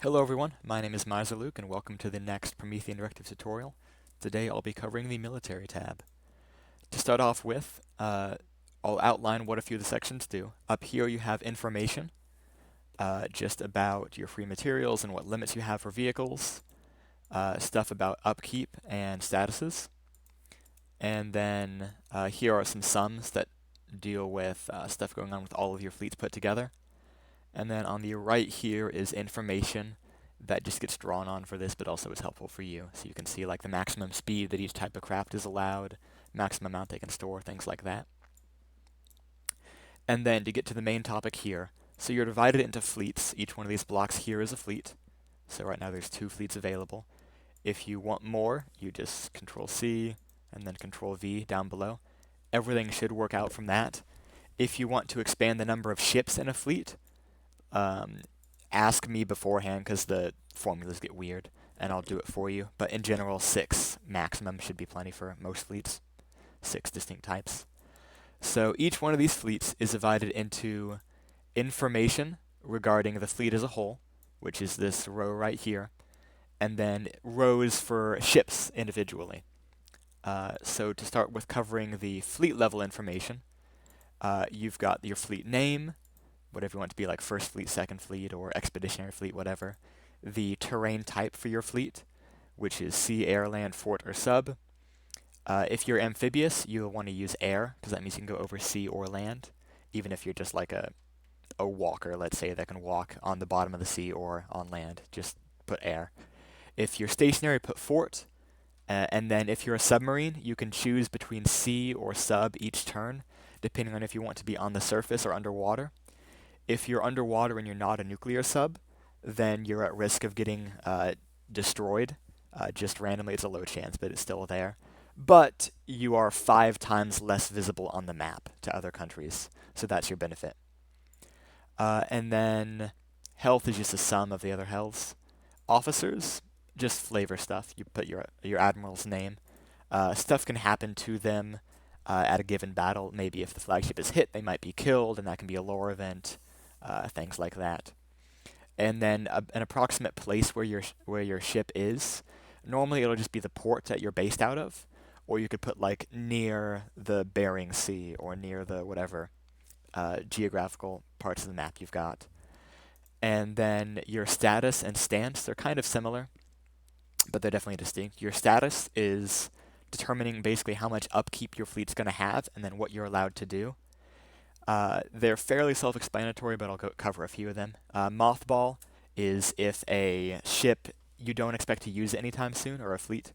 Hello everyone, my name is Luke, and welcome to the next Promethean Directive tutorial. Today I'll be covering the military tab. To start off with, I'll outline what a few of the sections do. Up here you have information, just about your free materials and what limits you have for vehicles, stuff about upkeep and statuses, and then here are some sums that deal with stuff going on with all of your fleets put together. And then on the right here is information that just gets drawn on for this, but also is helpful for you. So you can see like the maximum speed that each type of craft is allowed, maximum amount they can store, things like that. And then to get to the main topic here, so you're divided into fleets. Each one of these blocks here is a fleet. So right now there's 2 fleets available. If you want more, you just Control C and then Control V down below. Everything should work out from that. If you want to expand the number of ships in a fleet, ask me beforehand because the formulas get weird, and I'll do it for you. But in general, 6 maximum should be plenty for most fleets, 6 distinct types. So each one of these fleets is divided into information regarding the fleet as a whole, which is this row right here, and then rows for ships individually. So to start with covering the fleet level information, you've got your fleet name, whatever you want to be, like First Fleet, Second Fleet, or Expeditionary Fleet, whatever. The terrain type for your fleet, which is sea, air, land, fort, or sub. If you're amphibious, you'll want to use air, because that means you can go over sea or land, even if you're just like a walker, let's say, that can walk on the bottom of the sea or on land. Just put air. If you're stationary, put fort. And then if you're a submarine, you can choose between sea or sub each turn, depending on if you want to be on the surface or underwater. If you're underwater and you're not a nuclear sub, then you're at risk of getting destroyed. Just randomly, it's a low chance, but it's still there. But you are 5 times less visible on the map to other countries, so that's your benefit. And then health is just a sum of the other healths. Officers, just flavor stuff. You put your admiral's name. Stuff can happen to them at a given battle. Maybe if the flagship is hit, they might be killed, and that can be a lore event. Things like that. And then an approximate place where your ship is. Normally it'll just be the port that you're based out of, or you could put like near the Bering Sea or near the whatever geographical parts of the map you've got. And then your status and stance, they're kind of similar, but they're definitely distinct. Your status is determining basically how much upkeep your fleet's going to have and then what you're allowed to do. They're fairly self-explanatory, but I'll cover a few of them. Mothball is if a ship you don't expect to use it anytime soon, or a fleet,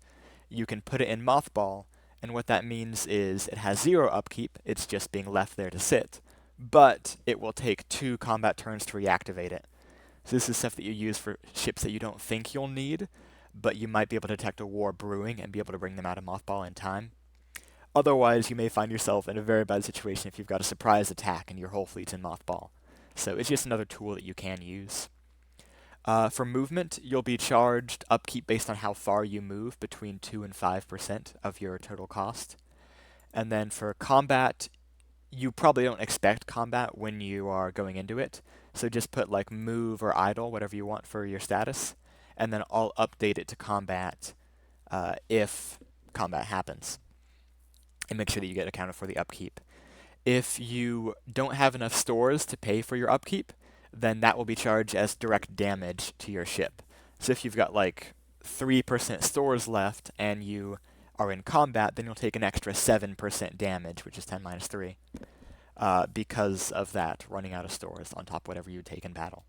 you can put it in mothball, and what that means is it has 0 upkeep, it's just being left there to sit, but it will take 2 combat turns to reactivate it. So this is stuff that you use for ships that you don't think you'll need, but you might be able to detect a war brewing and be able to bring them out of mothball in time. Otherwise, you may find yourself in a very bad situation if you've got a surprise attack and your whole fleet's in mothball. So it's just another tool that you can use. For movement, you'll be charged upkeep based on how far you move, between 2 and 5% of your total cost. And then for combat, you probably don't expect combat when you are going into it, so just put like move or idle, whatever you want for your status, and then I'll update it to combat if combat happens, and make sure that you get accounted for the upkeep. If you don't have enough stores to pay for your upkeep, then that will be charged as direct damage to your ship. So if you've got like 3% stores left and you are in combat, then you'll take an extra 7% damage, which is 10 minus 3, because of that running out of stores on top of whatever you take in battle.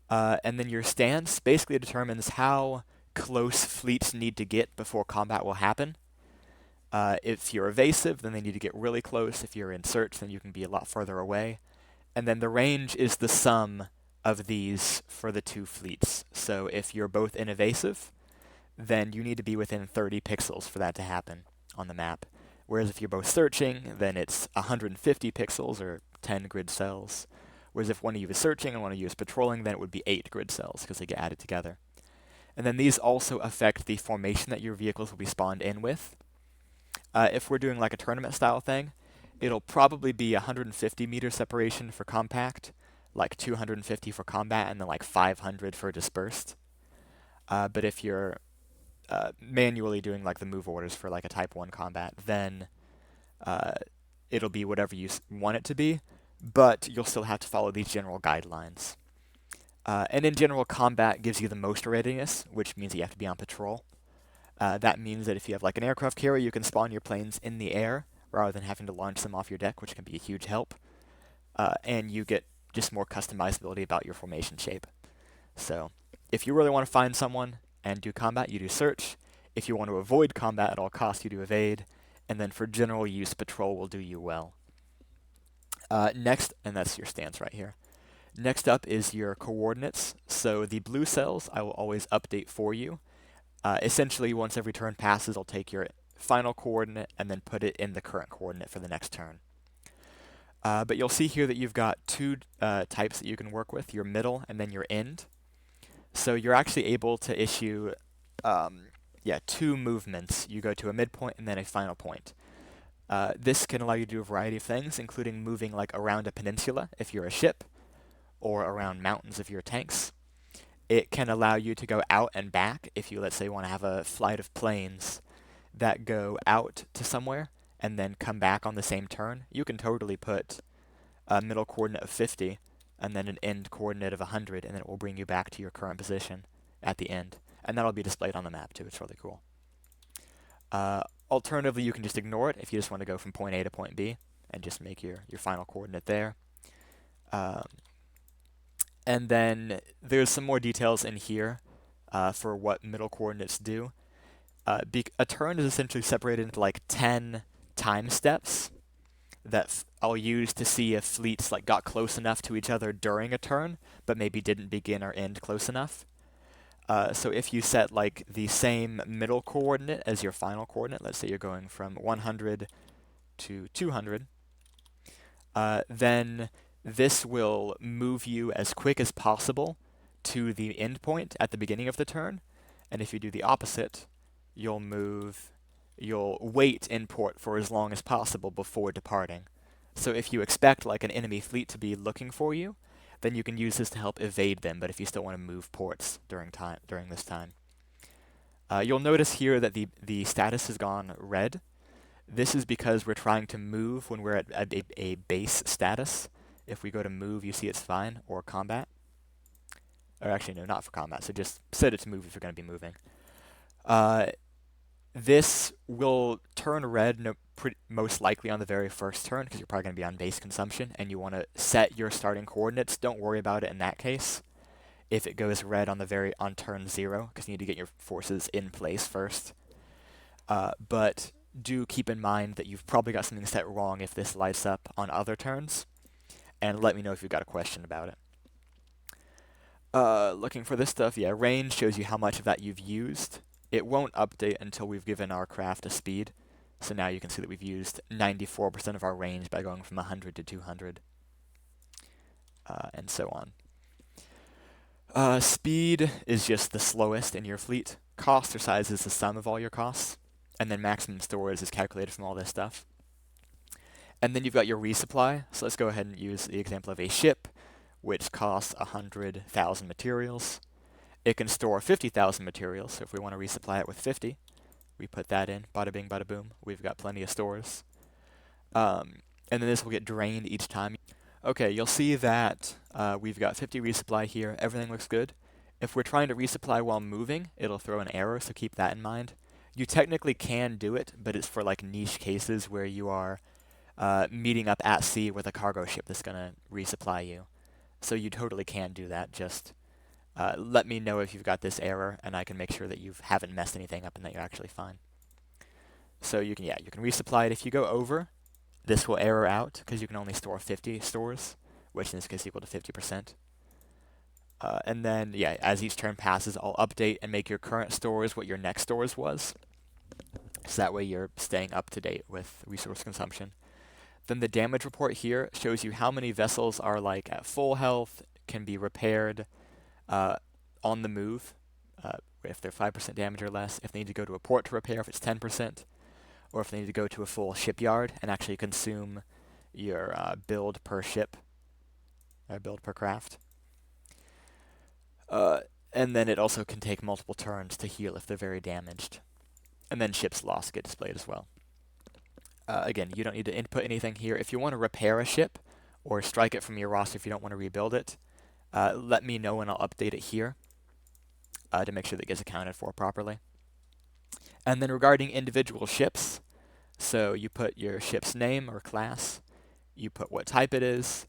And then your stance basically determines how close fleets need to get before combat will happen. If you're evasive, then they need to get really close. If you're in search, then you can be a lot further away. And then the range is the sum of these for the 2 fleets. So if you're both in evasive, then you need to be within 30 pixels for that to happen on the map. Whereas if you're both searching, then it's 150 pixels or 10 grid cells. Whereas if one of you is searching and one of you is patrolling, then it would be 8 grid cells because they get added together. And then these also affect the formation that your vehicles will be spawned in with. If we're doing like a tournament style thing, it'll probably be 150 meter separation for compact, like 250 for combat and then like 500 for dispersed. But if you're manually doing like the move orders for like a type 1 combat, then uh, it'll be whatever you want it to be, but you'll still have to follow these general guidelines. And in general, combat gives you the most readiness, which means you have to be on patrol. That means that if you have like an aircraft carrier, you can spawn your planes in the air rather than having to launch them off your deck, which can be a huge help. And you get just more customizability about your formation shape. So if you really want to find someone and do combat, you do search. If you want to avoid combat at all costs, you do evade. And then for general use, patrol will do you well. Next, and that's your stance right here. Next up is your coordinates. So the blue cells I will always update for you. Essentially, once every turn passes, I'll take your final coordinate and then put it in the current coordinate for the next turn. But you'll see here that you've got two types that you can work with, your middle and then your end. So you're actually able to issue two movements. You go to a midpoint and then a final point. This can allow you to do a variety of things, including moving like around a peninsula if you're a ship, or around mountains if you're tanks. It can allow you to go out and back if you, let's say, want to have a flight of planes that go out to somewhere and then come back on the same turn. You can totally put a middle coordinate of 50 and then an end coordinate of 100, and then it will bring you back to your current position at the end. And that'll be displayed on the map too. It's really cool. Alternatively, you can just ignore it if you just want to go from point A to point B and just make your final coordinate there. And then there's some more details in here for what middle coordinates do. A turn is essentially separated into like 10 time steps that I'll use to see if fleets like got close enough to each other during a turn, but maybe didn't begin or end close enough. So if you set like the same middle coordinate as your final coordinate, let's say you're going from 100 to 200, then this will move you as quick as possible to the end point at the beginning of the turn. And if you do the opposite, you'll wait in port for as long as possible before departing. So if you expect like an enemy fleet to be looking for you, then you can use this to help evade them, but if you still want to move ports during this time. You'll notice here that the status has gone red. This is because we're trying to move when we're at a base status. If we go to move, you see it's fine, or combat. Or actually, no, not for combat, so just set it to move if you're going to be moving. This will turn red most likely on the very first turn, because you're probably going to be on base consumption, and you want to set your starting coordinates. Don't worry about it in that case. If it goes red on turn 0, because you need to get your forces in place first. But do keep in mind that you've probably got something set wrong if this lights up on other turns, and let me know if you've got a question about it. Looking for this stuff, yeah, range shows you how much of that you've used. It won't update until we've given our craft a speed, so now you can see that we've used 94% of our range by going from 100 to 200, and so on. Speed is just the slowest in your fleet. Cost or size is the sum of all your costs, and then maximum storage is calculated from all this stuff. And then you've got your resupply, so let's go ahead and use the example of a ship, which costs 100,000 materials. It can store 50,000 materials, so if we want to resupply it with 50, we put that in, bada bing, bada boom, we've got plenty of stores. And then this will get drained each time. Okay, you'll see that we've got 50 resupply here, everything looks good. If we're trying to resupply while moving, it'll throw an error, so keep that in mind. You technically can do it, but it's for like niche cases where you are meeting up at sea with a cargo ship that's going to resupply you. So you totally can do that, just let me know if you've got this error, and I can make sure that you haven't messed anything up and that you're actually fine. So you can resupply it. If you go over, this will error out, because you can only store 50 stores, which in this case is equal to 50%. And then, as each turn passes, I'll update and make your current stores what your next stores was. So that way you're staying up to date with resource consumption. Then the damage report here shows you how many vessels are like at full health, can be repaired on the move, if they're 5% damage or less, if they need to go to a port to repair, if it's 10%, or if they need to go to a full shipyard and actually consume your build per ship. build per craft. And then it also can take multiple turns to heal if they're very damaged. And then ships lost get displayed as well. Again, you don't need to input anything here. If you want to repair a ship or strike it from your roster if you don't want to rebuild it, let me know and I'll update it here to make sure that it gets accounted for properly. And then regarding individual ships, so you put your ship's name or class, you put what type it is.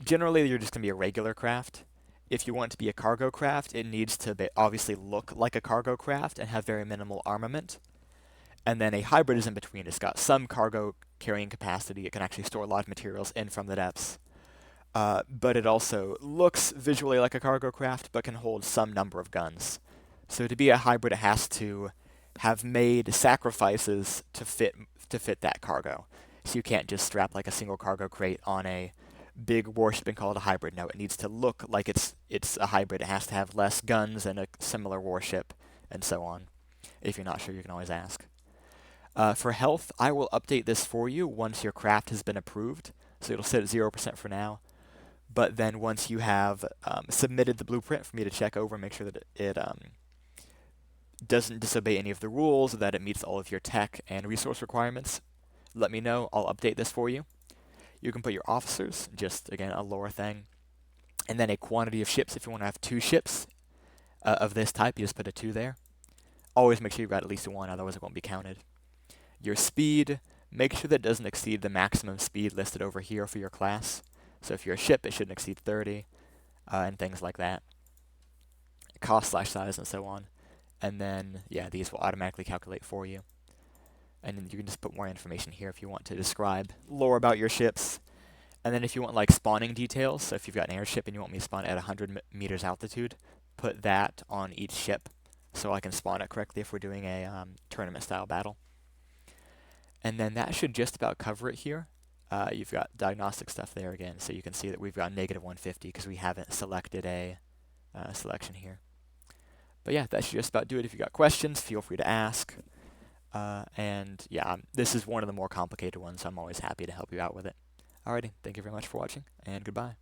Generally, you're just going to be a regular craft. If you want it to be a cargo craft, it needs to obviously look like a cargo craft and have very minimal armament. And then a hybrid is in between. It's got some cargo carrying capacity. It can actually store a lot of materials in from the depths. But it also looks visually like a cargo craft, but can hold some number of guns. So to be a hybrid, it has to have made sacrifices to fit that cargo. So you can't just strap like a single cargo crate on a big warship and call it a hybrid. No, it needs to look like it's a hybrid. It has to have less guns and a similar warship, and so on. If you're not sure, you can always ask. For health, I will update this for you once your craft has been approved. So it'll sit at 0% for now. But then once you have submitted the blueprint for me to check over and make sure that it doesn't disobey any of the rules, that it meets all of your tech and resource requirements, let me know. I'll update this for you. You can put your officers, just, again, a lore thing. And then a quantity of ships. If you want to have 2 ships of this type, you just put a 2 there. Always make sure you've got at least 1, otherwise it won't be counted. Your speed, make sure that it doesn't exceed the maximum speed listed over here for your class. So if you're a ship, it shouldn't exceed 30, and things like that. Cost/size and so on. And then, yeah, these will automatically calculate for you. And then you can just put more information here if you want to describe lore about your ships. And then if you want like spawning details, so if you've got an airship and you want me to spawn at 100 meters altitude, put that on each ship so I can spawn it correctly if we're doing a tournament-style battle. And then that should just about cover it here. You've got diagnostic stuff there again, so you can see that we've got -150 because we haven't selected a selection here. But yeah, that should just about do it. If you've got questions, feel free to ask. And yeah, this is one of the more complicated ones, so I'm always happy to help you out with it. Alrighty, thank you very much for watching, and goodbye.